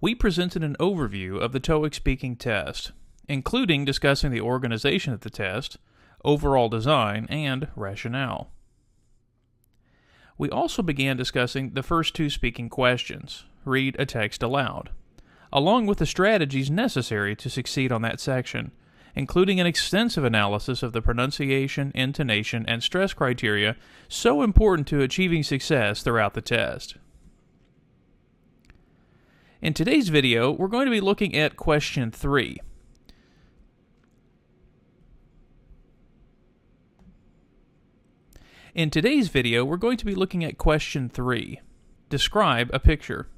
we presented an overview of the TOEIC Speaking Test, including discussing the organization of the test, overall design, and rationale. We also began discussing the first two speaking questions, read a text aloud, along with the strategies necessary to succeed on that section, including an extensive analysis of the pronunciation, intonation, and stress criteria so important to achieving success throughout the test. In today's video, we're going to be looking at question 3. In today's video, we're going to be looking at question 3. Describe a picture.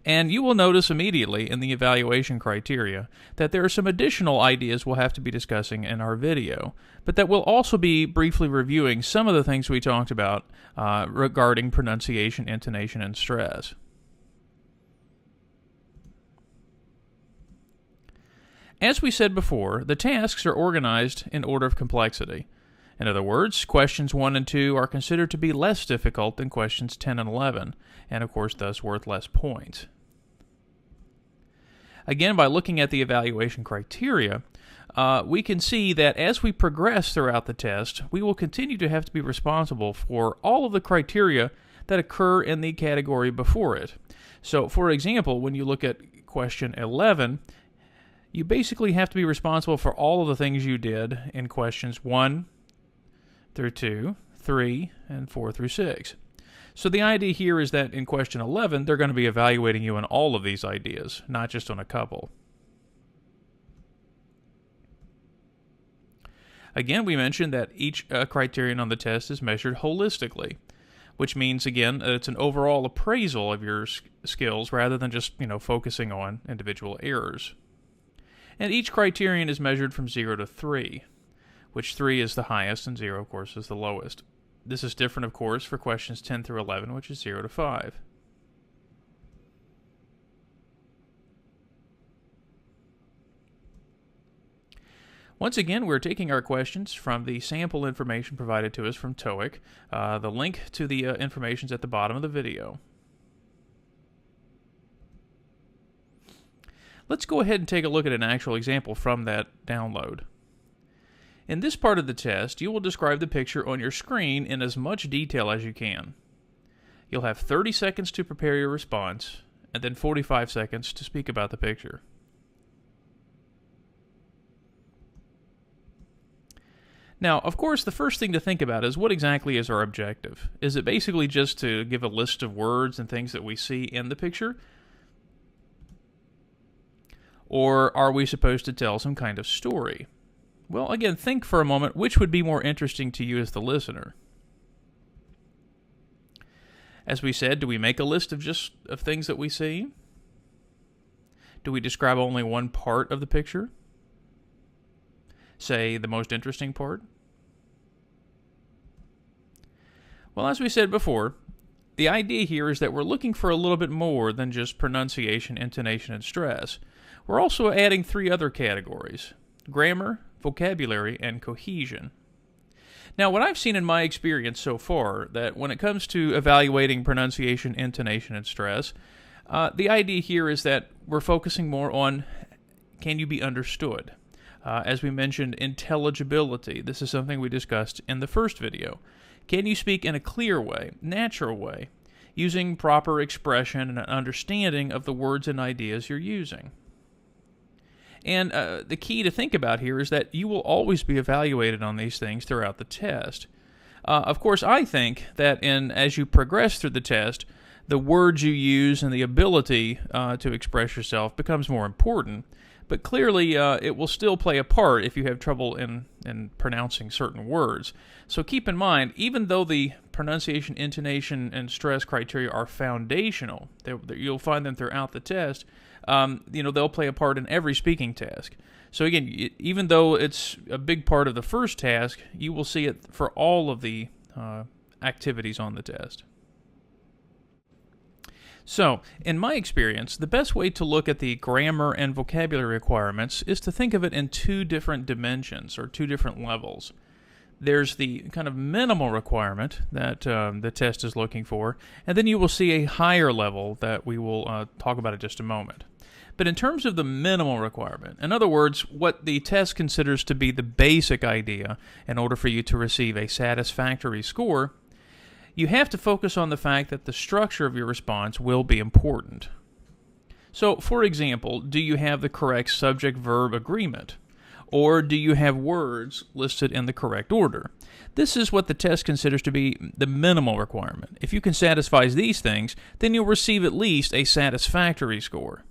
And you will notice immediately in the evaluation criteria that there are some additional ideas we'll have to be discussing in our video, but that we'll also be briefly reviewing some of the things we talked about regarding pronunciation, intonation, and stress. As we said before, the tasks are organized in order of complexity. In other words, questions 1 and 2 are considered to be less difficult than questions 10 and 11, and of course thus worth less points. Again, by looking at the evaluation criteria, we can see that as we progress throughout the test, we will continue to have to be responsible for all of the criteria that occur in the category before it. So, for example, when you look at question 11, you basically have to be responsible for all of the things you did in questions 1 through 2, 3, and 4 through 6. So the idea here is that in question 11, they're going to be evaluating you on all of these ideas, not just on a couple. Again, we mentioned that each criterion on the test is measured holistically, which means, again, that it's an overall appraisal of your skills rather than just, focusing on individual errors. And each criterion is measured from 0 to 3. Which 3 is the highest and 0, of course, is the lowest. This is different, of course, for questions 10 through 11, which is 0 to 5. Once again, we're taking our questions from the sample information provided to us from TOEIC. The link to the information is at the bottom of the video. Let's go ahead and take a look at an actual example from that download. In this part of the test, you will describe the picture on your screen in as much detail as you can. You'll have 30 seconds to prepare your response, and then 45 seconds to speak about the picture. Now, of course, the first thing to think about is what exactly is our objective? Is it basically just to give a list of words and things that we see in the picture? Or are we supposed to tell some kind of story? Well, again, think for a moment, which would be more interesting to you as the listener? As we said, do we make a list of things that we see? Do we describe only one part of the picture? Say, the most interesting part? Well, as we said before, the idea here is that we're looking for a little bit more than just pronunciation, intonation, and stress. We're also adding 3 other categories: grammar, vocabulary, and cohesion. Now, what I've seen in my experience so far, that when it comes to evaluating pronunciation, intonation, and stress, the idea here is that we're focusing more on, can you be understood? As we mentioned, intelligibility. This is something we discussed in the first video. Can you speak in a clear way, natural way, using proper expression and an understanding of the words and ideas you're using? And the key to think about here is that you will always be evaluated on these things throughout the test. Of course, I think that as you progress through the test, the words you use and the ability to express yourself becomes more important. But clearly, it will still play a part if you have trouble in pronouncing certain words. So keep in mind, even though the pronunciation, intonation, and stress criteria are foundational, you'll find them throughout the test, they'll play a part in every speaking task. So again, even though it's a big part of the first task, you will see it for all of the activities on the test. So, in my experience, the best way to look at the grammar and vocabulary requirements is to think of it in 2 different dimensions, or 2 different levels. There's the kind of minimal requirement that the test is looking for, and then you will see a higher level that we will talk about in just a moment. But in terms of the minimal requirement, in other words, what the test considers to be the basic idea in order for you to receive a satisfactory score, you have to focus on the fact that the structure of your response will be important. So, for example, do you have the correct subject-verb agreement? Or do you have words listed in the correct order? This is what the test considers to be the minimal requirement. If you can satisfy these things, then you'll receive at least a satisfactory score.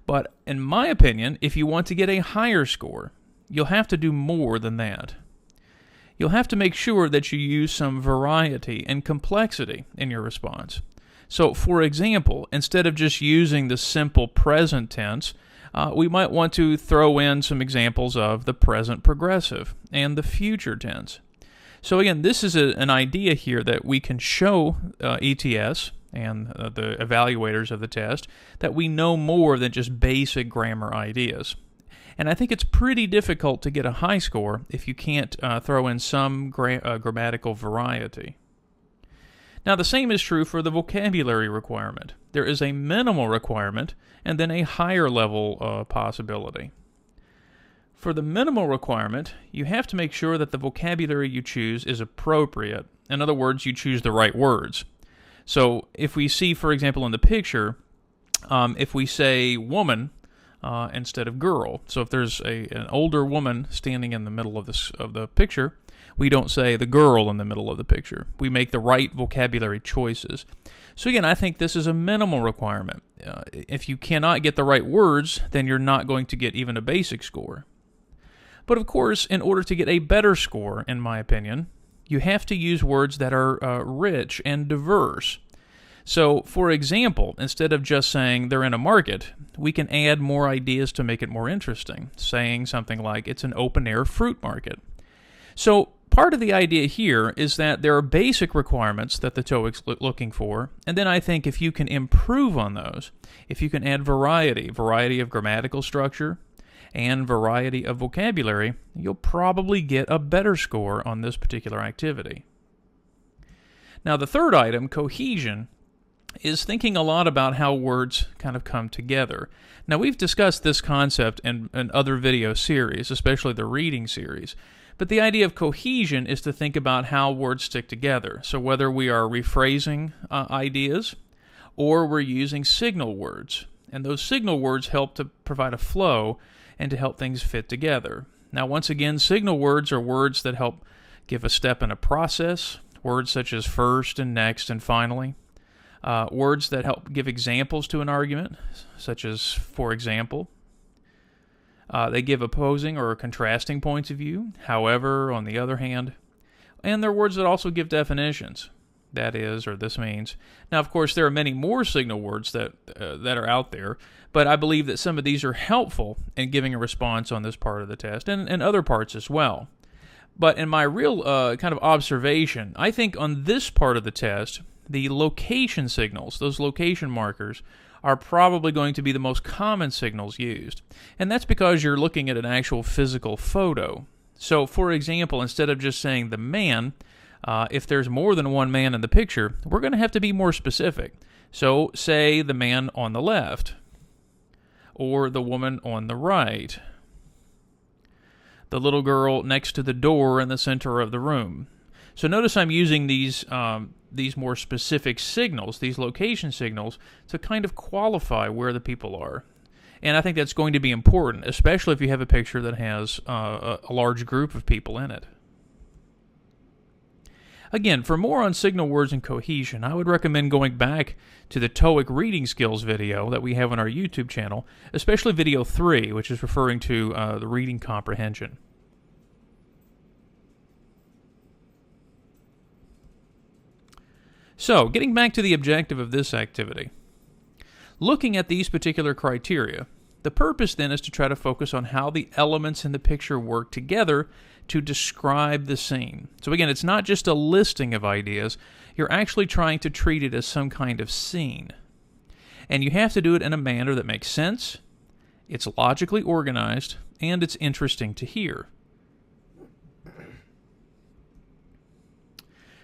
But in my opinion, if you want to get a higher score, you'll have to do more than that. You'll have to make sure that you use some variety and complexity in your response. So, for example, instead of just using the simple present tense, we might want to throw in some examples of the present progressive and the future tense. So again, this is an idea here that we can show ETS and the evaluators of the test that we know more than just basic grammar ideas. And I think it's pretty difficult to get a high score if you can't throw in some grammatical variety. Now, the same is true for the vocabulary requirement. There is a minimal requirement and then a higher level possibility. For the minimal requirement, you have to make sure that the vocabulary you choose is appropriate. In other words, you choose the right words. So if we see, for example, in the picture, if we say woman instead of girl, so if there's an older woman standing in the middle of the picture, we don't say the girl in the middle of the picture. We make the right vocabulary choices. So again, I think this is a minimal requirement. If you cannot get the right words, then you're not going to get even a basic score. But of course, in order to get a better score, in my opinion, you have to use words that are rich and diverse. So, for example, instead of just saying they're in a market, we can add more ideas to make it more interesting, saying something like it's an open-air fruit market. So, part of the idea here is that there are basic requirements that the TOEIC's looking for, and then I think if you can improve on those, if you can add variety of grammatical structure, and variety of vocabulary, you'll probably get a better score on this particular activity. Now, the third item, cohesion, is thinking a lot about how words kind of come together. Now, we've discussed this concept in other video series, especially the reading series. But the idea of cohesion is to think about how words stick together. So whether we are rephrasing ideas or we're using signal words. And those signal words help to provide a flow and to help things fit together. Now, once again, signal words are words that help give a step in a process, words such as first and next and finally. Words that help give examples to an argument, such as for example. They give opposing or contrasting points of view, however, on the other hand. And they're words that also give definitions, that is, or this means. Now, of course, there are many more signal words that are out there, but I believe that some of these are helpful in giving a response on this part of the test, and other parts as well. But in my real kind of observation, I think on this part of the test, the location signals, those location markers, are probably going to be the most common signals used. And that's because you're looking at an actual physical photo. So, for example, instead of just saying the man, if there's more than one man in the picture, we're going to have to be more specific. So, say the man on the left, or the woman on the right, the little girl next to the door in the center of the room. So notice I'm using these more specific signals, these location signals, to kind of qualify where the people are. And I think that's going to be important, especially if you have a picture that has a large group of people in it. Again, for more on signal words and cohesion, I would recommend going back to the TOEIC reading skills video that we have on our YouTube channel, especially video 3, which is referring to the reading comprehension. So, getting back to the objective of this activity. Looking at these particular criteria, the purpose then is to try to focus on how the elements in the picture work together to describe the scene. So again, it's not just a listing of ideas, you're actually trying to treat it as some kind of scene. And you have to do it in a manner that makes sense, it's logically organized, and it's interesting to hear.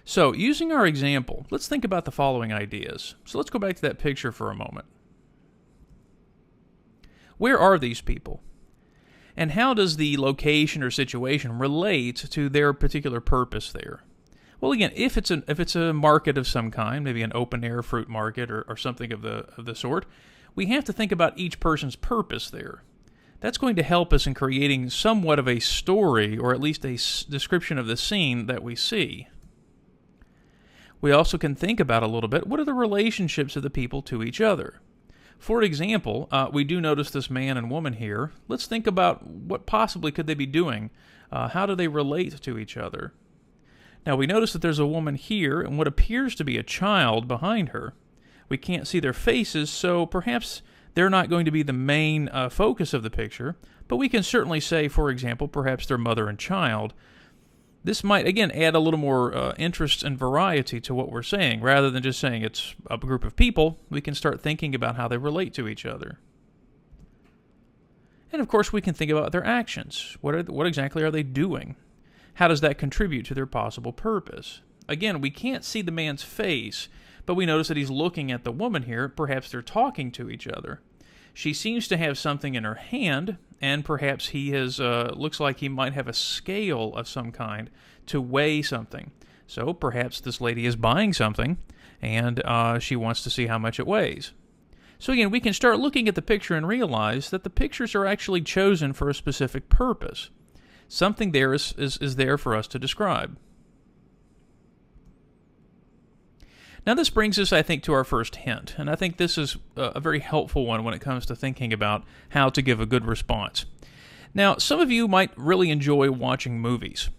So, using our example, let's think about the following ideas. So let's go back to that picture for a moment. Where are these people? And how does the location or situation relate to their particular purpose there? Well, again, if it's a market of some kind, maybe an open-air fruit market or something of the sort, we have to think about each person's purpose there. That's going to help us in creating somewhat of a story, or at least a description of the scene that we see. We also can think about a little bit, what are the relationships of the people to each other? For example, we do notice this man and woman here. Let's think about what possibly could they be doing. How do they relate to each other? Now, we notice that there's a woman here and what appears to be a child behind her. We can't see their faces, so perhaps they're not going to be the main focus of the picture, but we can certainly say, for example, perhaps they're mother and child. This might, again, add a little more interest and variety to what we're saying. Rather than just saying it's a group of people, we can start thinking about how they relate to each other. And, of course, we can think about their actions. What exactly are they doing? How does that contribute to their possible purpose? Again, we can't see the man's face, but we notice that he's looking at the woman here. Perhaps they're talking to each other. She seems to have something in her hand, and perhaps he has, looks like he might have a scale of some kind to weigh something. So perhaps this lady is buying something, and she wants to see how much it weighs. So again, we can start looking at the picture and realize that the pictures are actually chosen for a specific purpose. Something there is there for us to describe. Now this brings us, I think, to our first hint, and I think this is a very helpful one when it comes to thinking about how to give a good response. Now, some of you might really enjoy watching movies.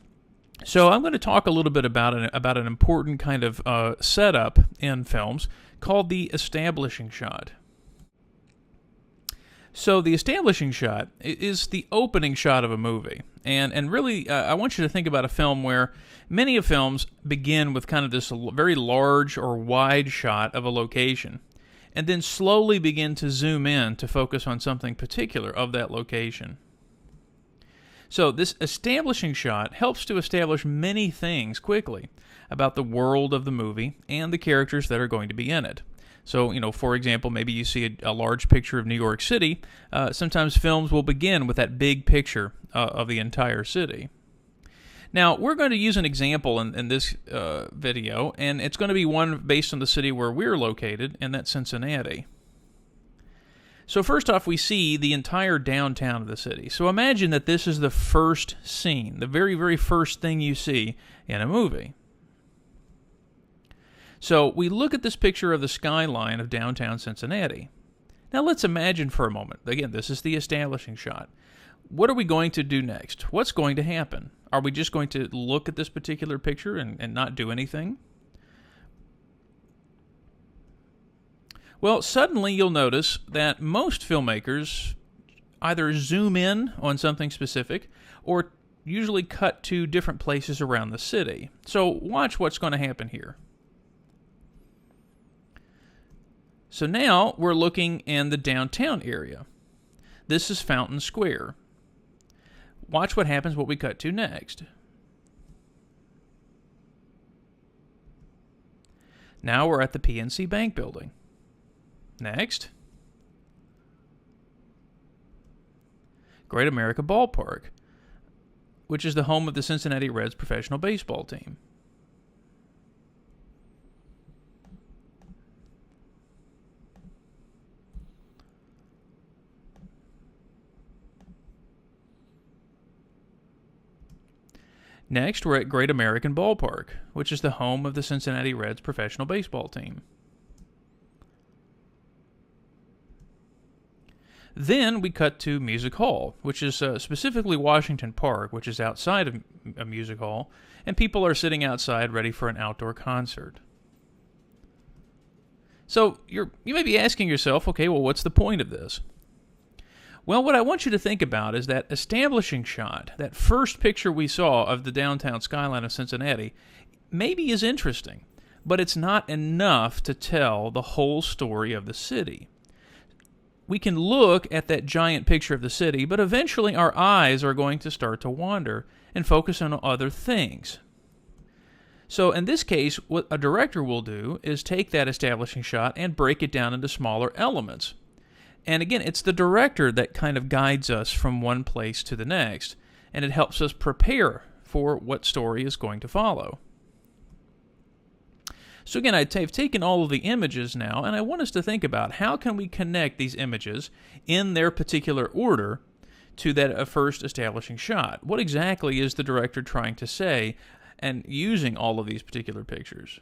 So I'm going to talk a little bit about an important kind of setup in films called the establishing shot. So the establishing shot is the opening shot of a movie. And really, I want you to think about a film where many of films begin with kind of this very large or wide shot of a location, and then slowly begin to zoom in to focus on something particular of that location. So this establishing shot helps to establish many things quickly about the world of the movie and the characters that are going to be in it. So, for example, maybe you see a large picture of New York City. Sometimes films will begin with that big picture of the entire city. Now, we're going to use an example in this video, and it's going to be one based on the city where we're located, and that's Cincinnati. So first off, we see the entire downtown of the city. So imagine that this is the first scene, the very, very first thing you see in a movie. So we look at this picture of the skyline of downtown Cincinnati. Now let's imagine for a moment. Again, this is the establishing shot. What are we going to do next? What's going to happen? Are we just going to look at this particular picture and not do anything? Well, suddenly you'll notice that most filmmakers either zoom in on something specific or usually cut to different places around the city. So watch what's going to happen here. So now we're looking in the downtown area. This is Fountain Square. Watch what happens, what we cut to next. Now we're at the PNC Bank building. Next. Great America Ballpark, which is the home of the Cincinnati Reds professional baseball team. Next, we're at Great American Ballpark, which is the home of the Cincinnati Reds professional baseball team. Then we cut to Music Hall, which is specifically Washington Park, which is outside of a music hall, and people are sitting outside ready for an outdoor concert. So you may be asking yourself, okay, well, what's the point of this? Well, what I want you to think about is that establishing shot, that first picture we saw of the downtown skyline of Cincinnati, maybe is interesting, but it's not enough to tell the whole story of the city. We can look at that giant picture of the city, but eventually our eyes are going to start to wander and focus on other things. So in this case, what a director will do is take that establishing shot and break it down into smaller elements. And again, it's the director that kind of guides us from one place to the next, and it helps us prepare for what story is going to follow. So again, I've taken all of the images now, and I want us to think about how can we connect these images in their particular order to that first establishing shot. What exactly is the director trying to say and using all of these particular pictures?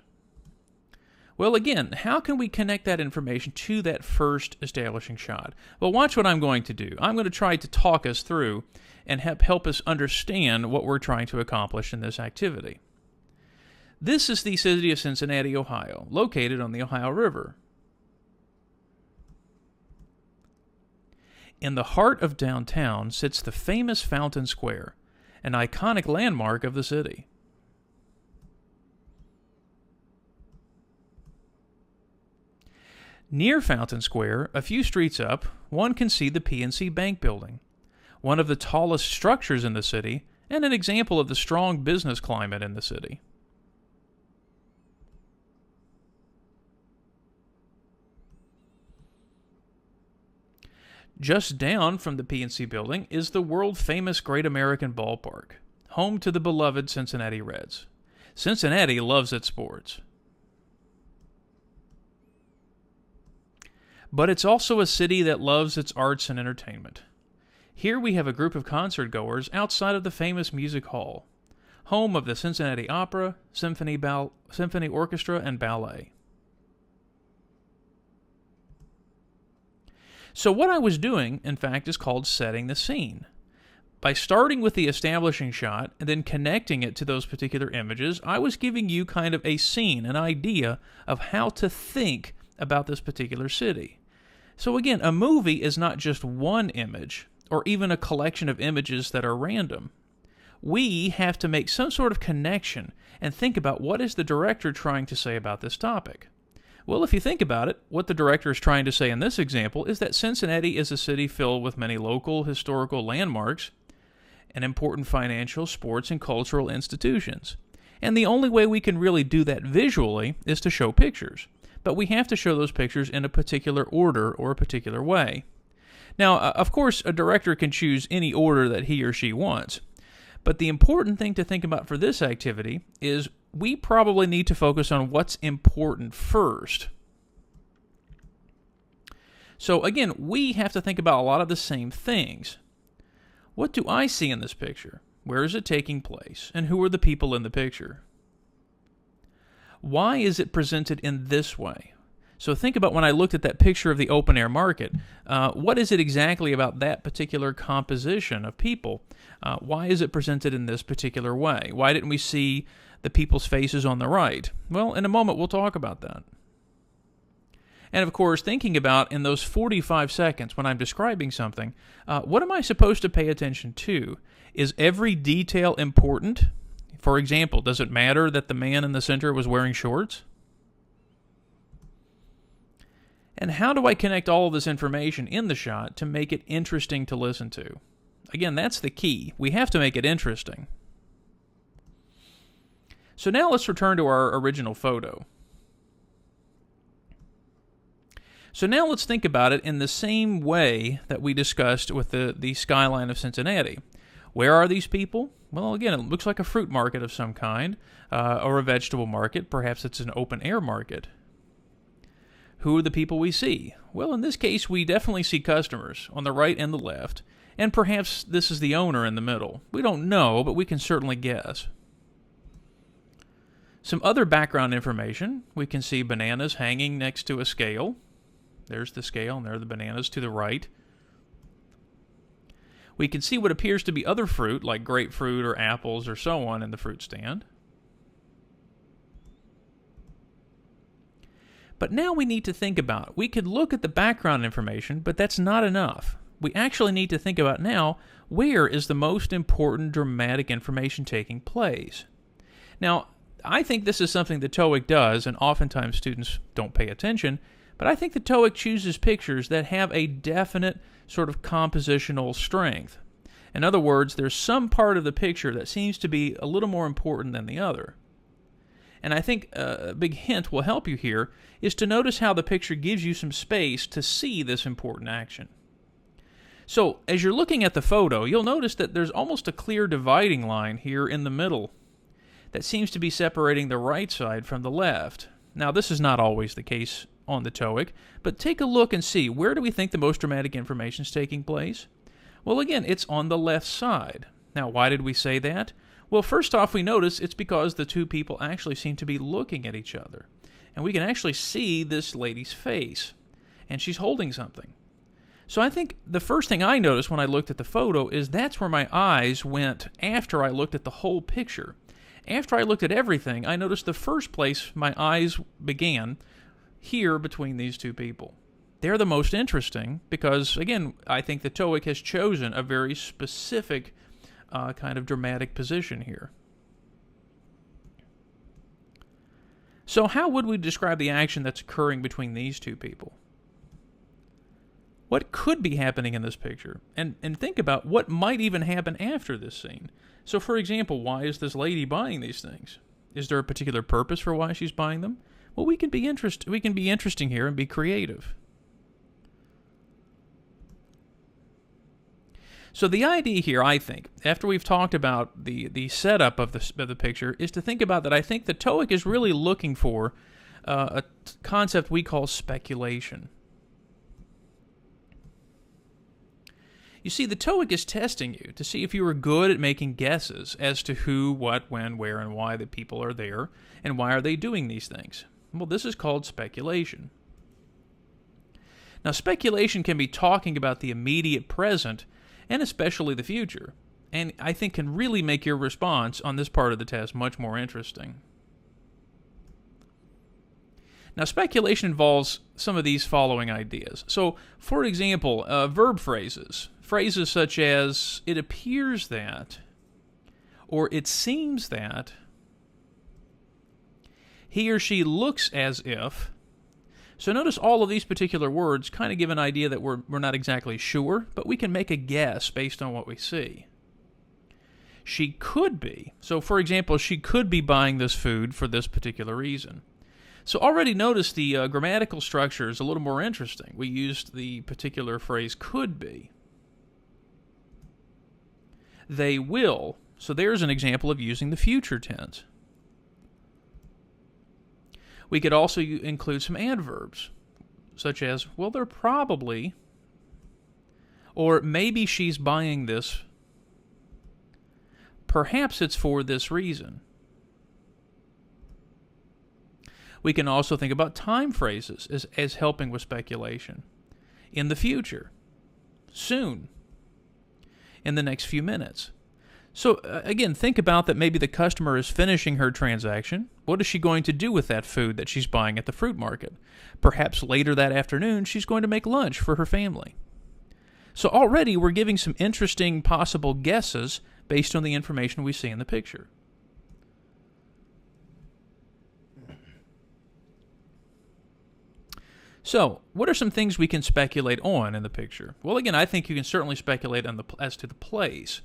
Well, again, how can we connect that information to that first establishing shot? Well, watch what I'm going to do. I'm going to try to talk us through and help us understand what we're trying to accomplish in this activity. This is the city of Cincinnati, Ohio, located on the Ohio River. In the heart of downtown sits the famous Fountain Square, an iconic landmark of the city. Near Fountain Square, a few streets up, one can see the PNC Bank building, one of the tallest structures in the city and an example of the strong business climate in the city. Just down from the PNC building is the world-famous Great American Ballpark, home to the beloved Cincinnati Reds. Cincinnati loves its sports. But it's also a city that loves its arts and entertainment. Here we have a group of concert goers outside of the famous Music Hall, home of the Cincinnati Opera, Symphony Orchestra, and Ballet. So what I was doing, in fact, is called setting the scene. By starting with the establishing shot and then connecting it to those particular images, I was giving you kind of a scene, an idea of how to think about this particular city. So again, a movie is not just one image or even a collection of images that are random. We have to make some sort of connection and think about what is the director trying to say about this topic. Well, if you think about it, what the director is trying to say in this example is that Cincinnati is a city filled with many local historical landmarks and important financial, sports, and cultural institutions. And the only way we can really do that visually is to show pictures. But we have to show those pictures in a particular order or a particular way. Now, of course, a director can choose any order that he or she wants. But the important thing to think about for this activity is we probably need to focus on what's important first. So again, we have to think about a lot of the same things. What do I see in this picture? Where is it taking place? And who are the people in the picture? Why is it presented in this way? So think about when I looked at that picture of the open-air market. What is it exactly about that particular composition of people? Why is it presented in this particular way? Why didn't we see the people's faces on the right? Well, in a moment we'll talk about that. And of course, thinking about in those 45 seconds when I'm describing something, what am I supposed to pay attention to? Is every detail important? For example, does it matter that the man in the center was wearing shorts? And how do I connect all of this information in the shot to make it interesting to listen to? Again, that's the key. We have to make it interesting. So now let's return to our original photo. So now let's think about it in the same way that we discussed with the skyline of Cincinnati. Where are these people? Well, again, it looks like a fruit market of some kind, or a vegetable market. Perhaps it's an open-air market. Who are the people we see? Well, in this case, we definitely see customers on the right and the left, and perhaps this is the owner in the middle. We don't know, but we can certainly guess. Some other background information. We can see bananas hanging next to a scale. There's the scale, and there are the bananas to the right. We can see what appears to be other fruit, like grapefruit or apples or so on, in the fruit stand. But now we need to think about, we could look at the background information, but that's not enough. We actually need to think about now, where is the most important dramatic information taking place? Now, I think this is something that TOEIC does, and oftentimes students don't pay attention, but I think the TOEIC chooses pictures that have a definite sort of compositional strength. In other words, there's some part of the picture that seems to be a little more important than the other. And I think a big hint will help you here is to notice how the picture gives you some space to see this important action. So, as you're looking at the photo, you'll notice that there's almost a clear dividing line here in the middle that seems to be separating the right side from the left. Now, this is not always the case on the TOEIC, but take a look and see, where do we think the most dramatic information is taking place? Well, again, it's on the left side. Now, why did we say that? Well, first off, we notice it's because the two people actually seem to be looking at each other. And we can actually see this lady's face, and she's holding something. So I think the first thing I noticed when I looked at the photo is that's where my eyes went after I looked at the whole picture. After I looked at everything, I noticed the first place my eyes began here between these two people. They're the most interesting because, again, I think the TOEIC has chosen a very specific kind of dramatic position here. So how would we describe the action that's occurring between these two people? What could be happening in this picture? And think about what might even happen after this scene. So, for example, why is this lady buying these things? Is there a particular purpose for why she's buying them? Well, we can be interesting here and be creative. So the idea here, I think, after we've talked about the setup of the picture, is to think about that I think the TOEIC is really looking for a concept we call speculation. You see, the TOEIC is testing you to see if you are good at making guesses as to who, what, when, where, and why the people are there, and why are they doing these things. Well, this is called speculation. Now, speculation can be talking about the immediate present, and especially the future, and I think can really make your response on this part of the test much more interesting. Now, speculation involves some of these following ideas. So, for example, verb phrases. Phrases such as, it appears that, or it seems that, he or she looks as if. So notice all of these particular words kind of give an idea that we're not exactly sure, but we can make a guess based on what we see. She could be. So, for example, she could be buying this food for this particular reason. So already notice the grammatical structure is a little more interesting. We used the particular phrase could be. They will. So there's an example of using the future tense. We could also include some adverbs, such as, well, they're probably, or maybe she's buying this. Perhaps it's for this reason. We can also think about time phrases as helping with speculation. In the future, soon, in the next few minutes. So, again, think about that maybe the customer is finishing her transaction. What is she going to do with that food that she's buying at the fruit market? Perhaps later that afternoon, she's going to make lunch for her family. So already we're giving some interesting possible guesses based on the information we see in the picture. So, what are some things we can speculate on in the picture? Well, again, I think you can certainly speculate as to the place.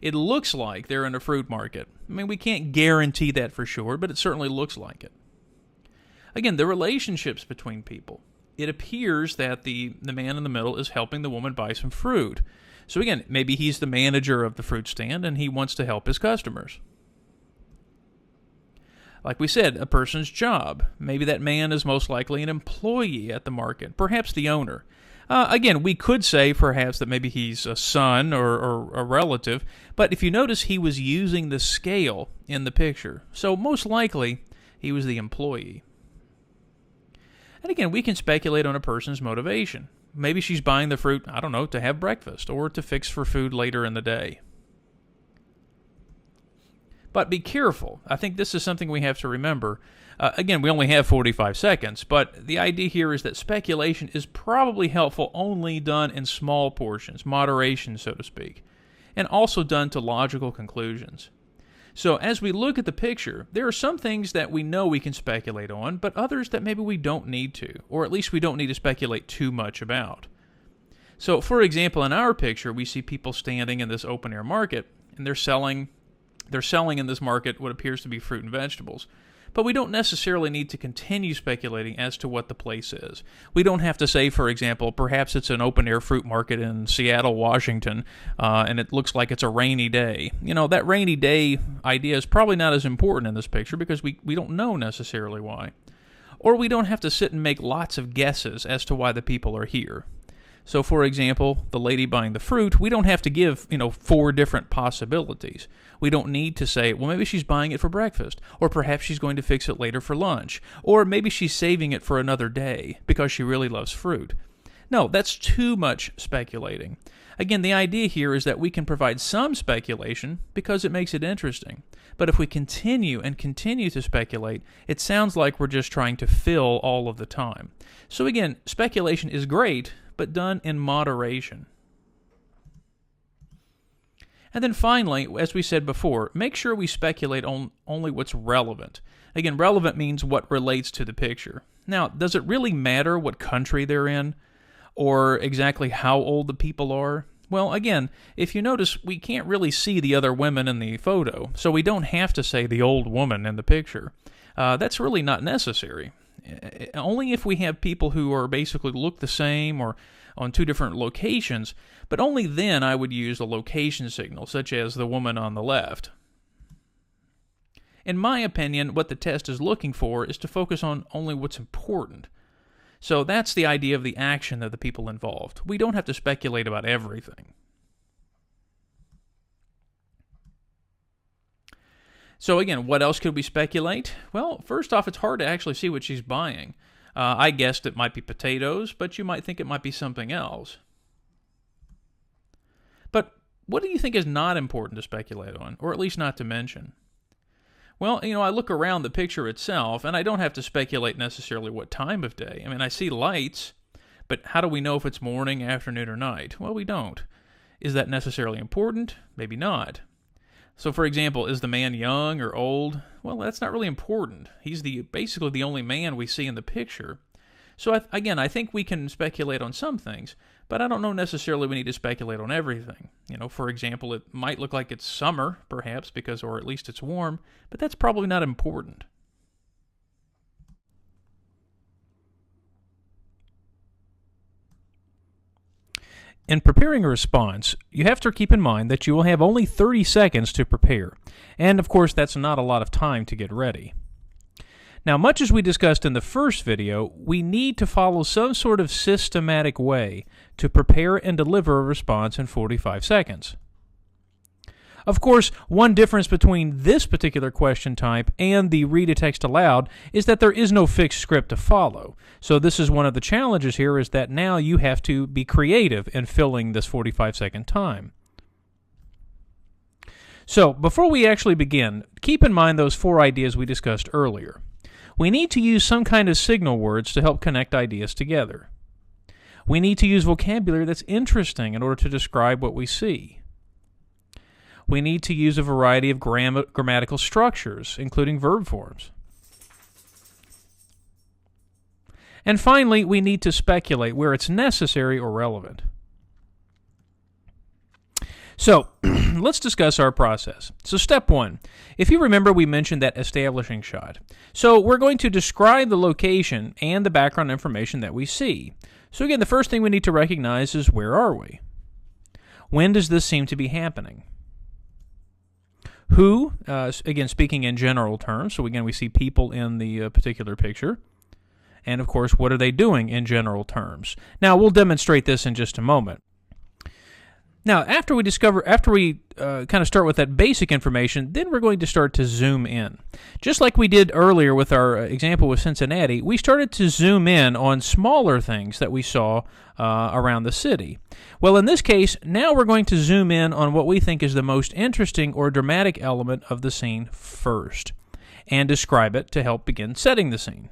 It looks like they're in a fruit market. I mean, we can't guarantee that for sure, but it certainly looks like it. Again, the relationships between people. It appears that the man in the middle is helping the woman buy some fruit. So again, maybe he's the manager of the fruit stand and he wants to help his customers. Like we said, a person's job. Maybe that man is most likely an employee at the market, perhaps the owner. Again, we could say perhaps that maybe he's a son or a relative, but if you notice, he was using the scale in the picture. So most likely, he was the employee. And again, we can speculate on a person's motivation. Maybe she's buying the fruit, I don't know, to have breakfast or to fix for food later in the day. But be careful. I think this is something we have to remember. Again, we only have 45 seconds, but the idea here is that speculation is probably helpful only done in small portions, moderation, so to speak, and also done to logical conclusions. So as we look at the picture, there are some things that we know we can speculate on, but others that maybe we don't need to, or at least we don't need to speculate too much about. So, for example, in our picture, we see people standing in this open-air market, and they're selling in this market what appears to be fruit and vegetables. but we don't necessarily need to continue speculating as to what the place is. We don't have to say, for example, perhaps it's an open-air fruit market in Seattle, Washington, and it looks like it's a rainy day. That rainy day idea is probably not as important in this picture because we don't know necessarily why. Or we don't have to sit and make lots of guesses as to why the people are here. So, for example, the lady buying the fruit, we don't have to give, 4 different possibilities. We don't need to say, well, maybe she's buying it for breakfast, or perhaps she's going to fix it later for lunch, or maybe she's saving it for another day because she really loves fruit. No, that's too much speculating. Again, the idea here is that we can provide some speculation because it makes it interesting. But if we continue and continue to speculate, it sounds like we're just trying to fill all of the time. So again, speculation is great, but done in moderation. And then finally, as we said before, make sure we speculate on only what's relevant. Again, relevant means what relates to the picture. Now, does it really matter what country they're in, or exactly how old the people are? Well, again, if you notice, we can't really see the other women in the photo, so we don't have to say the old woman in the picture. That's really not necessary. Only if we have people who are basically look the same or on 2 different locations, but only then I would use a location signal, such as the woman on the left. In my opinion, what the test is looking for is to focus on only what's important. So that's the idea of the action of the people involved. We don't have to speculate about everything. So again, what else could we speculate? Well, first off, it's hard to actually see what she's buying. I guessed it might be potatoes, but you might think it might be something else. But what do you think is not important to speculate on, or at least not to mention? Well, I look around the picture itself, and I don't have to speculate necessarily what time of day. I see lights, but how do we know if it's morning, afternoon, or night? Well, we don't. Is that necessarily important? Maybe not. So, for example, is the man young or old? Well, that's not really important. He's basically the only man we see in the picture. So, I think we can speculate on some things, but I don't know necessarily we need to speculate on everything. For example, it might look like it's summer, perhaps, or at least it's warm, but that's probably not important. In preparing a response, you have to keep in mind that you will have only 30 seconds to prepare, and of course that's not a lot of time to get ready. Now, much as we discussed in the first video, we need to follow some sort of systematic way to prepare and deliver a response in 45 seconds. Of course, one difference between this particular question type and the read a text aloud is that there is no fixed script to follow. So this is one of the challenges here, is that now you have to be creative in filling this 45-second time. So before we actually begin, keep in mind those 4 ideas we discussed earlier. We need to use some kind of signal words to help connect ideas together. We need to use vocabulary that's interesting in order to describe what we see. We need to use a variety of grammatical structures, including verb forms. And finally, we need to speculate where it's necessary or relevant. So, let's discuss our process. So step 1. If you remember, we mentioned that establishing shot. So we're going to describe the location and the background information that we see. So again, the first thing we need to recognize is, where are we? When does this seem to be happening? Who, again, speaking in general terms, so again, we see people in the particular picture. And of course, what are they doing in general terms? Now, we'll demonstrate this in just a moment. Now, after we kind of start with that basic information, then we're going to start to zoom in. Just like we did earlier with our example with Cincinnati, we started to zoom in on smaller things that we saw around the city. Well, in this case, now we're going to zoom in on what we think is the most interesting or dramatic element of the scene first, and describe it to help begin setting the scene.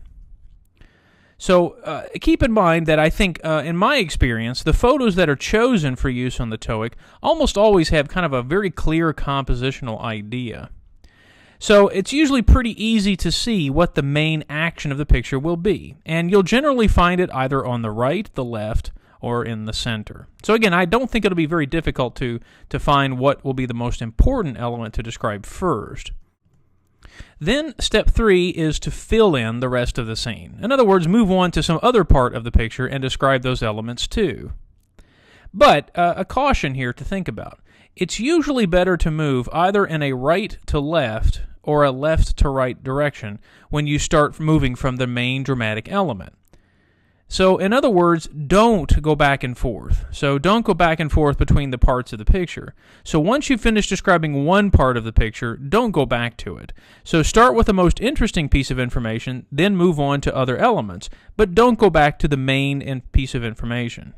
So keep in mind that I think, in my experience, the photos that are chosen for use on the TOEIC almost always have kind of a very clear compositional idea. So it's usually pretty easy to see what the main action of the picture will be, and you'll generally find it either on the right, the left, or in the center. So again, I don't think it'll be very difficult to find what will be the most important element to describe first. Then step 3 is to fill in the rest of the scene. In other words, move on to some other part of the picture and describe those elements too. But a caution here to think about. It's usually better to move either in a right to left or a left to right direction when you start moving from the main dramatic element. So, in other words, don't go back and forth. So, don't go back and forth between the parts of the picture. So, once you've finished describing one part of the picture, don't go back to it. So, start with the most interesting piece of information, then move on to other elements, but don't go back to the main piece of information.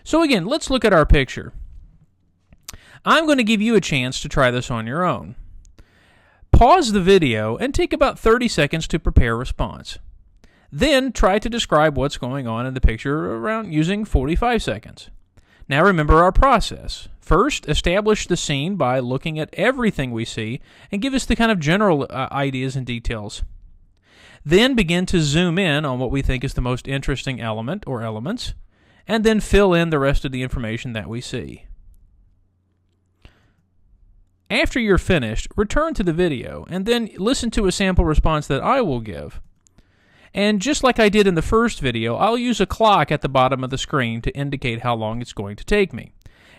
So, again, let's look at our picture. I'm going to give you a chance to try this on your own. Pause the video and take about 30 seconds to prepare a response. Then try to describe what's going on in the picture around using 45 seconds. Now remember our process. First, establish the scene by looking at everything we see and give us the kind of general ideas and details. Then begin to zoom in on what we think is the most interesting element or elements, and then fill in the rest of the information that we see. After you're finished, return to the video and then listen to a sample response that I will give. And just like I did in the first video, I'll use a clock at the bottom of the screen to indicate how long it's going to take me.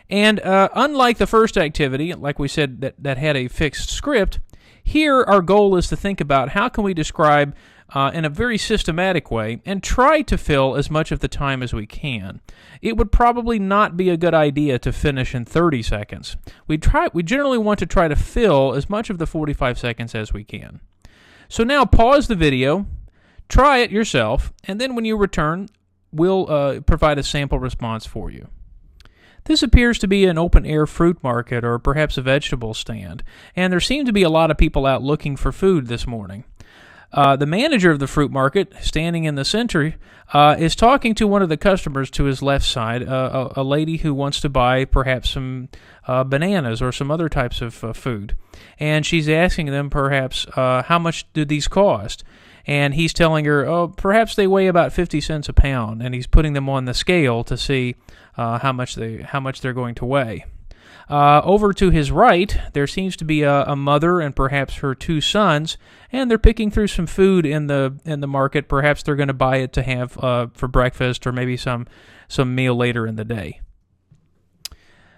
And unlike the first activity, like we said, that had a fixed script, here our goal is to think about how can we describe in a very systematic way and try to fill as much of the time as we can. It would probably not be a good idea to finish in 30 seconds. We generally want to try to fill as much of the 45 seconds as we can. So now pause the video, try it yourself, and then when you return, we'll provide a sample response for you. This appears to be an open-air fruit market or perhaps a vegetable stand, and there seem to be a lot of people out looking for food this morning. The manager of the fruit market, standing in the center, is talking to one of the customers to his left side, a lady who wants to buy perhaps some bananas or some other types of food. And she's asking them perhaps, how much do these cost? And he's telling her, oh, perhaps they weigh about 50 cents a pound, and he's putting them on the scale to see how much they're going to weigh. Over to his right, there seems to be a mother and perhaps her two sons, and they're picking through some food in the market. Perhaps they're going to buy it to have for breakfast or maybe some meal later in the day.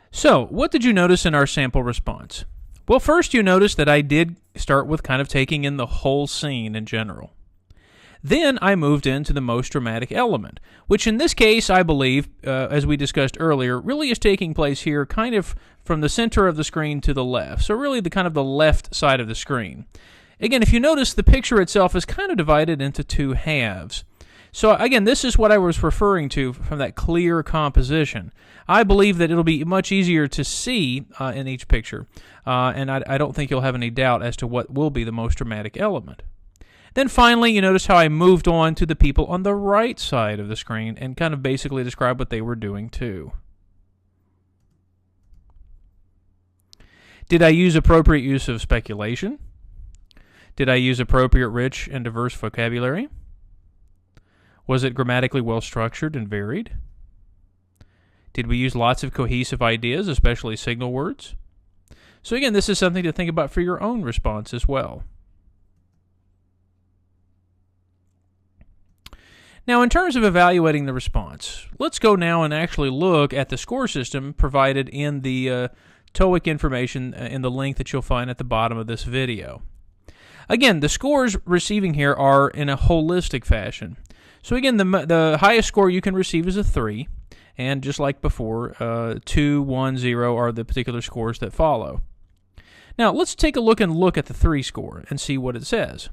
So, what did you notice in our sample response? Well, first you notice that I did start with kind of taking in the whole scene in general. Then I moved into the most dramatic element, which in this case, I believe, as we discussed earlier, really is taking place here kind of from the center of the screen to the left. So really the kind of the left side of the screen. Again, if you notice, the picture itself is kind of divided into two halves. So again, this is what I was referring to from that clear composition. I believe that it'll be much easier to see in each picture, and I don't think you'll have any doubt as to what will be the most dramatic element. Then finally, you notice how I moved on to the people on the right side of the screen and kind of basically described what they were doing too. Did I use appropriate use of speculation? Did I use appropriate rich and diverse vocabulary? Was it grammatically well structured and varied? Did we use lots of cohesive ideas, especially signal words? So again, this is something to think about for your own response as well. Now, in terms of evaluating the response, let's go now and actually look at the score system provided in the TOEIC information in the link that you'll find at the bottom of this video. Again, the scores receiving here are in a holistic fashion. So again, the highest score you can receive is a 3, and just like before, 2, 1, 0 are the particular scores that follow. Now, let's take a look at the 3 score and see what it says.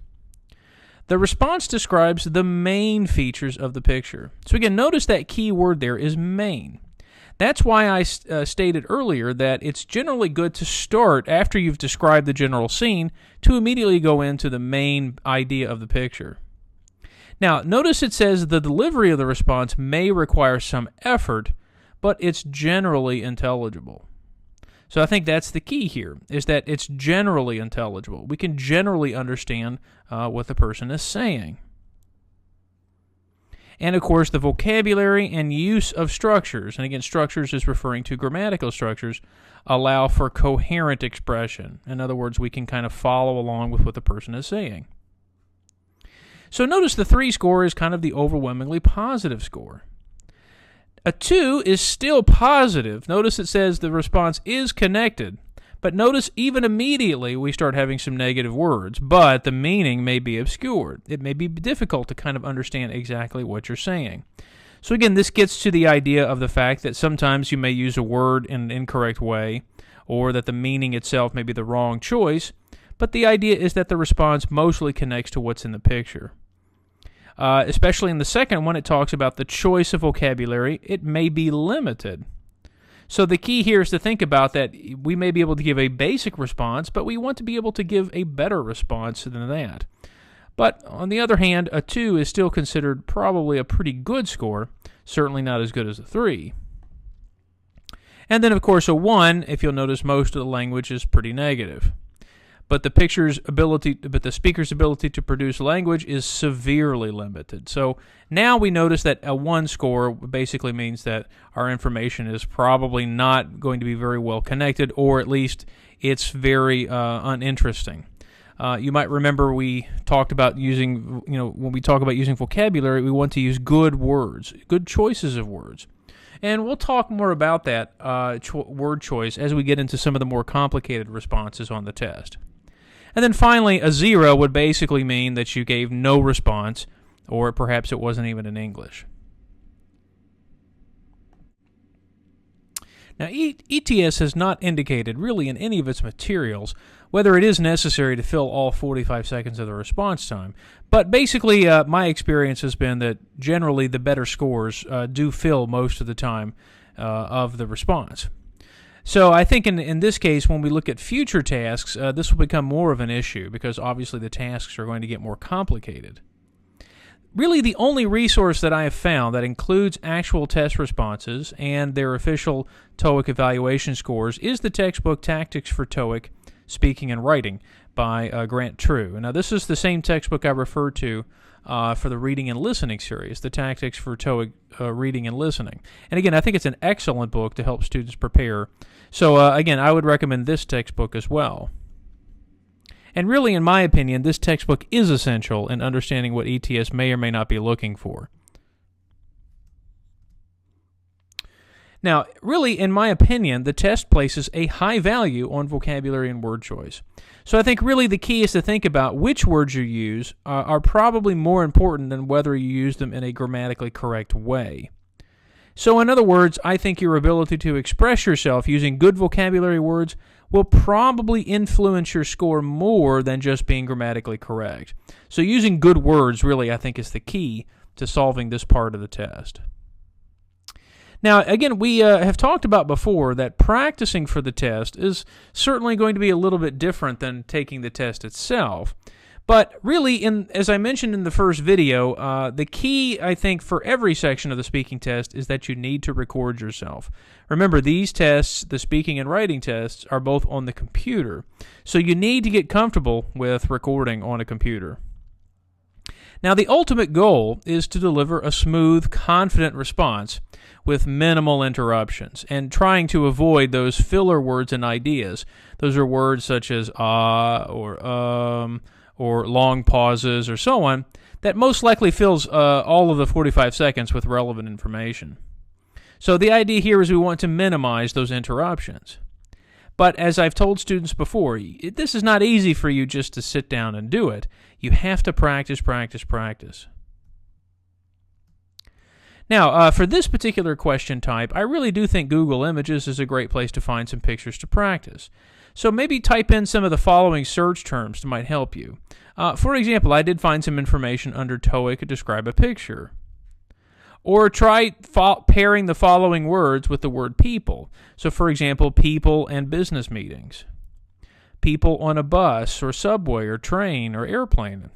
The response describes the main features of the picture. So again, notice that key word there is main. That's why I stated earlier that it's generally good to start after you've described the general scene to immediately go into the main idea of the picture. Now, notice it says the delivery of the response may require some effort, but it's generally intelligible. So I think that's the key here, is that it's generally intelligible. We can generally understand what the person is saying. And, of course, the vocabulary and use of structures, and again, structures is referring to grammatical structures, allow for coherent expression. In other words, we can kind of follow along with what the person is saying. So notice the 3 score is kind of the overwhelmingly positive score. A 2 is still positive. Notice it says the response is connected. But notice even immediately we start having some negative words, but the meaning may be obscured. It may be difficult to kind of understand exactly what you're saying. So again, this gets to the idea of the fact that sometimes you may use a word in an incorrect way, or that the meaning itself may be the wrong choice, but the idea is that the response mostly connects to what's in the picture. Especially in the second one, it talks about the choice of vocabulary. It may be limited. So the key here is to think about that we may be able to give a basic response, but we want to be able to give a better response than that. But on the other hand, a 2 is still considered probably a pretty good score, certainly not as good as a 3. And then, of course, a 1, if you'll notice, most of the language is pretty negative. But the speaker's ability to produce language is severely limited. So now we notice that a 1 score basically means that our information is probably not going to be very well connected, or at least it's very uninteresting. You might remember we talked about using, when we talk about using vocabulary, we want to use good words, good choices of words. And we'll talk more about that word choice as we get into some of the more complicated responses on the test. And then finally, a 0 would basically mean that you gave no response, or perhaps it wasn't even in English. Now, ETS has not indicated really in any of its materials whether it is necessary to fill all 45 seconds of the response time. But basically, my experience has been that generally the better scores do fill most of the time of the response. So I think in this case, when we look at future tasks, this will become more of an issue because obviously the tasks are going to get more complicated. Really, the only resource that I have found that includes actual test responses and their official TOEIC evaluation scores is the textbook Tactics for TOEIC Speaking and Writing by Grant True. Now, this is the same textbook I referred to for the Reading and Listening series, the Tactics for TOEIC Reading and Listening. And again, I think it's an excellent book to help students prepare. So again, I would recommend this textbook as well. And really, in my opinion, this textbook is essential in understanding what ETS may or may not be looking for. Now, really, in my opinion, the test places a high value on vocabulary and word choice. So I think really the key is to think about which words you use are probably more important than whether you use them in a grammatically correct way. So in other words, I think your ability to express yourself using good vocabulary words will probably influence your score more than just being grammatically correct. So using good words really, I think, is the key to solving this part of the test. Now, again, we have talked about before that practicing for the test is certainly going to be a little bit different than taking the test itself. But really, as I mentioned in the first video, the key, I think, for every section of the speaking test is that you need to record yourself. Remember, these tests, the speaking and writing tests, are both on the computer. So you need to get comfortable with recording on a computer. Now, the ultimate goal is to deliver a smooth, confident response with minimal interruptions and trying to avoid those filler words and ideas. Those are words such as or long pauses or so on that most likely fills all of the 45 seconds with relevant information. So the idea here is we want to minimize those interruptions. But as I've told students before, this is not easy for you just to sit down and do it. You have to practice, practice, practice. Now, for this particular question type, I really do think Google Images is a great place to find some pictures to practice. So maybe type in some of the following search terms that might help you. For example, I did find some information under TOEIC to describe a picture. Or try pairing the following words with the word people. So, for example, people and business meetings. People on a bus or subway or train or airplane.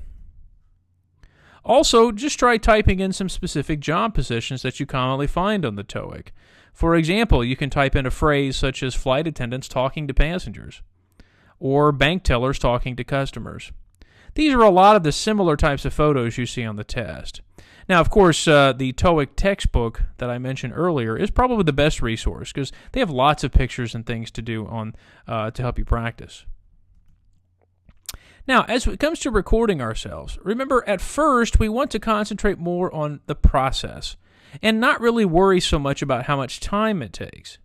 Also, just try typing in some specific job positions that you commonly find on the TOEIC. For example, you can type in a phrase such as flight attendants talking to passengers or bank tellers talking to customers. These are a lot of the similar types of photos you see on the test. Now, of course, the TOEIC textbook that I mentioned earlier is probably the best resource because they have lots of pictures and things to do to help you practice. Now, as it comes to recording ourselves, remember at first we want to concentrate more on the process and not really worry so much about how much time it takes.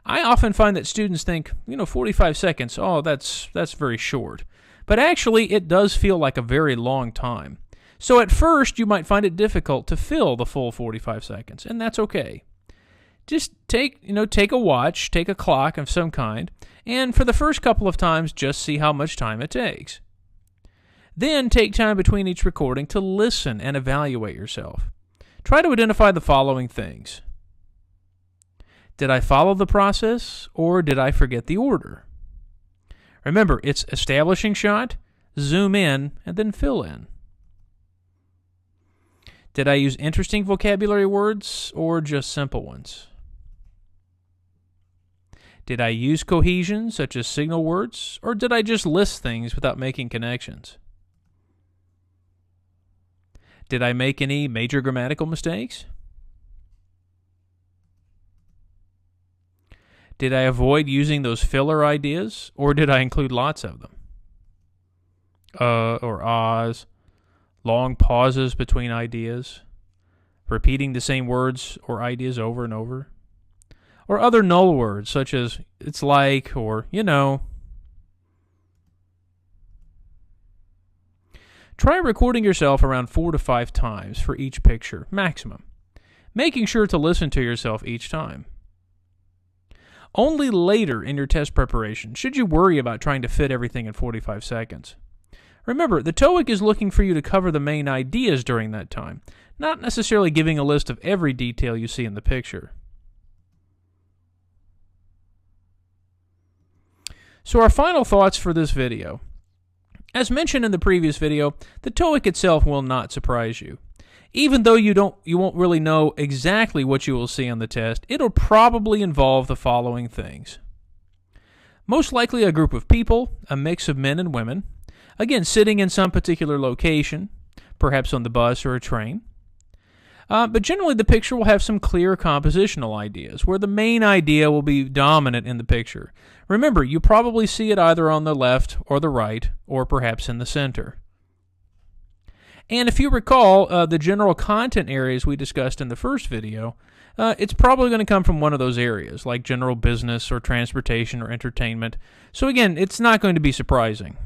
I often find that students think, 45 seconds, oh, that's very short. But actually, it does feel like a very long time. So at first, you might find it difficult to fill the full 45 seconds, and that's okay. Just take a watch, take a clock of some kind, and for the first couple of times, just see how much time it takes. Then take time between each recording to listen and evaluate yourself. Try to identify the following things. Did I follow the process, or did I forget the order? Remember, it's establishing shot, zoom in, and then fill in. Did I use interesting vocabulary words, or just simple ones? Did I use cohesion, such as signal words, or did I just list things without making connections? Did I make any major grammatical mistakes? Did I avoid using those filler ideas, or did I include lots of them? Or ahs, long pauses between ideas, repeating the same words or ideas over and over, or other null words such as it's like or Try recording yourself around 4 to 5 times for each picture, maximum, making sure to listen to yourself each time. Only later in your test preparation should you worry about trying to fit everything in 45 seconds. Remember, the TOEIC is looking for you to cover the main ideas during that time, not necessarily giving a list of every detail you see in the picture. So our final thoughts for this video. As mentioned in the previous video, the TOEIC itself will not surprise you. Even though you won't really know exactly what you will see on the test, it'll probably involve the following things. Most likely a group of people, a mix of men and women, again sitting in some particular location, perhaps on the bus or a train. But generally the picture will have some clear compositional ideas, where the main idea will be dominant in the picture. Remember, you probably see it either on the left or the right, or perhaps in the center. And if you recall, the general content areas we discussed in the first video, it's probably going to come from one of those areas, like general business or transportation or entertainment. So again, it's not going to be surprising.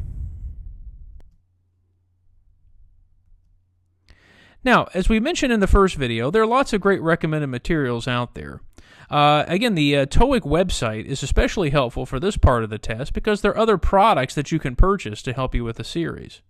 Now, as we mentioned in the first video, there are lots of great recommended materials out there. Again, the TOEIC website is especially helpful for this part of the test because there are other products that you can purchase to help you with the series.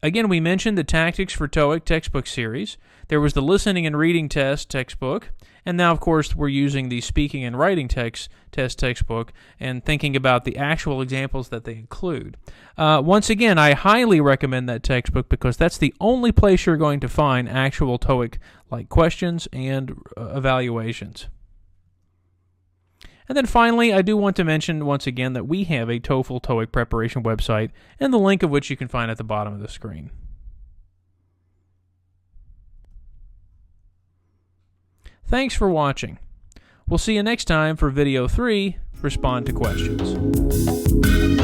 Again, we mentioned the Tactics for TOEIC textbook series. There was the Listening and Reading Test textbook, and now, of course, we're using the Speaking and Writing test textbook and thinking about the actual examples that they include. Once again, I highly recommend that textbook because that's the only place you're going to find actual TOEIC-like questions and evaluations. And then finally, I do want to mention once again that we have a TOEFL TOEIC preparation website, and the link of which you can find at the bottom of the screen. Thanks for watching. We'll see you next time for video 3, Respond to Questions.